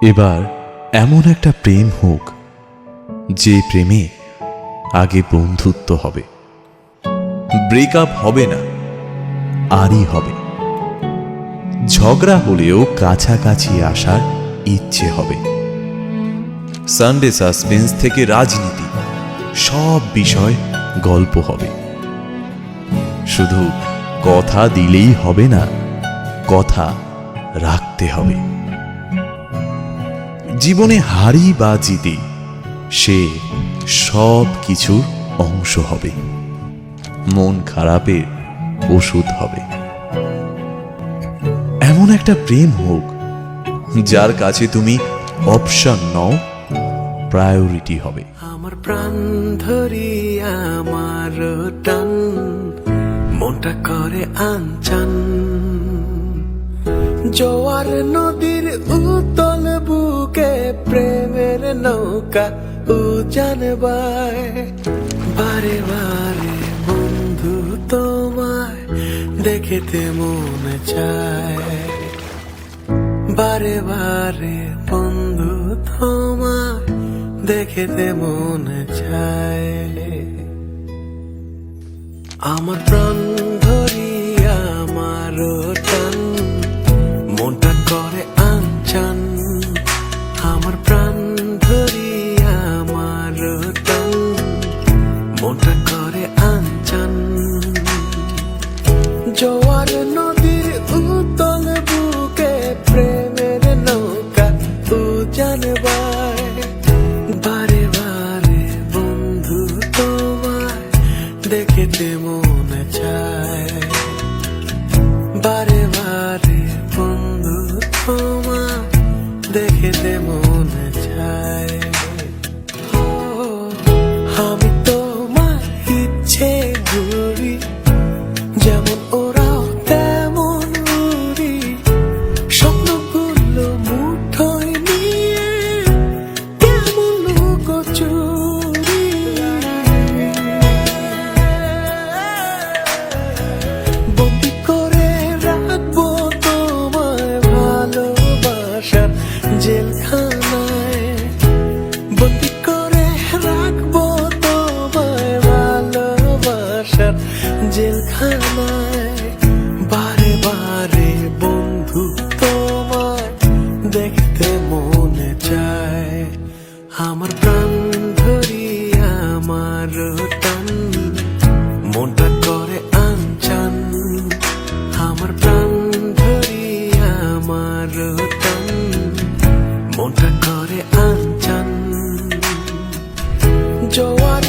এবার এমন একটা প্রেম হোক যে প্রেমে আগে বন্ধুত্ব হবে, ব্রেকআপ হবে না, আরই হবে। ঝগড়া হলেও কাছাকাছি আসার ইচ্ছে হবে। সানডে সাসপেন্স থেকে রাজনীতি, সব বিষয় গল্প হবে। শুধু কথা দিলেই হবে না, কথা রাখতে হবে। জীবনে হারি বা জিতে সে সব কিছুর অংশ হবে, মন খারাপের ওষুধ হবে। এমন একটা প্রেম হোক যার কাছে তুমি অপশন নও, প্রায়োরিটি হবে। আমার প্রাণ ধরি আমার টান, মনটা করে আনচান। জোয়ার নদীর উতল বুকে প্রেমের নৌকা উজান বায়। বারে বারে বন্ধু তোমায় দেখতে মন চায়। বারে বারে বন্ধু তোমায় দেখতে মন চায়। আমার প্রাণ ধরি আমার টান, মনটা করে আনচান। আমার প্রাণ ধরি আমার টান, মনটা করে আনচান। জোয়ার নদীর উতল বুকে প্রেমের নৌকা উজান বায়। বারে বারে বন্ধু তোমায় দেখতে মন চায়। বারে বারে বন্ধু তোমায় দেখতে মন চায়। আমি তোমার ইচ্ছে ঘুরি, যেমন ওরাও তেমন উড়ি। স্বপ্নগুলো মুঠোয় নিয়ে কেমন লুকোচুরি। বন্দি করে রাখবো তোমায় ভালোবাসার জেলখানায়। বন্দি করে রাখবো তোমায় ভালোবাসার জেলখানায়। বারে বারে বন্ধু তোমায় দেখতে মনে চায়। আমার প্রাণ ধরি আমার টান, মনটা করে আনচান। আমার প্রাণ ধরি আমার টান, মনটা করে আনচান। জোয়ার